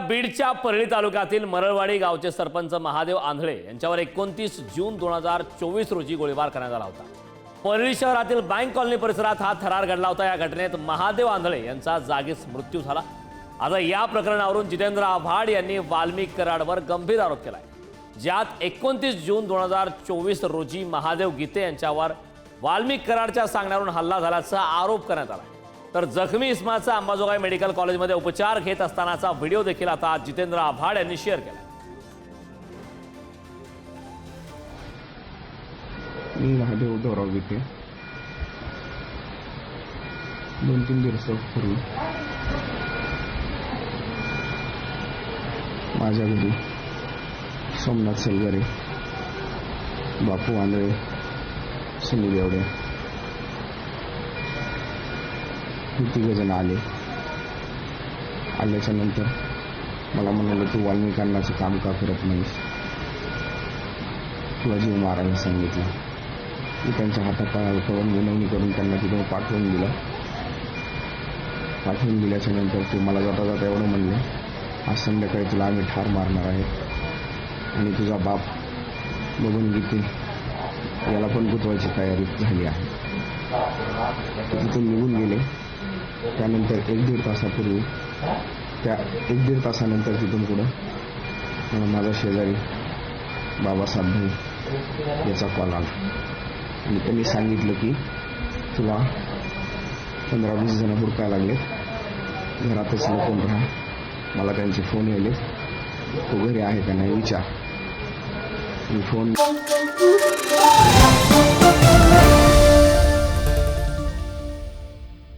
बीडच्या परळी तालुक्यातील मरळवाडी गावचे सरपंच महादेव आंधळे यांच्यावर 29 जून 2024 रोजी गोळीबार करण्यात आला होता। परळी शहरातील बँक कॉलनी परिसरात हा थरार घडला होता। या घटनेत महादेव आंधळे यांचा जागीच मृत्यू झाला। आता या प्रकरणावरून जितेंद्र आव्हाड यांनी वाल्मिक कराडवर गंभीर आरोप केलाय, ज्यात 29 जून 2024 रोजी महादेव गीते यांच्यावर वाल्मिक कराडच्या सांगण्यावरून हल्ला झाल्याचा आरोप करण्यात आला। तर जखमी इस्माचा अंबाजोगाई मेडिकल कॉलेजमध्ये उपचार घेत असतानाचा व्हिडिओ देखील आता जितेंद्र आव्हाड यांनी शेअर केला। महादेव उद्धवराव गीते 2-3 दिवसापूर्वी माझ्या घरी सोमनाथ सलगरे, बापू आंधळे, सुनील एवढे हे 3 जण आल्याच्या नंतर मला म्हणाले, तू वाल्मिक अण्णाचं काम का करत नाहीस, तुला जीव मारायला सांगितलं। मी त्यांच्या हातापायावर पडून विनवणी करून त्यांना तिथून पाठवून दिल्याच्या नंतर ते मला जाता जाता एवढं म्हणले, आज संध्याकाळी तुला आम्ही ठार मारणार आहे आणि तुझा बाप बघून गीते याला पण गुतवायची तयारी झाली आहे। ते तिथून निघून गेले। त्यानंतर 1-1.5 तासापूर्वी त्या 1-1.5 तासानंतर तिथून पुढं माझा शेजारी बाबासाहेब भाई याचा कॉल आला आणि त्यांनी सांगितलं की तुला 15-20 जण हुडकायला लागलेत, घरातच लपून राहा, मला त्यांचे फोन यायले, तो घरी आहे का नाही विचार। मी फोन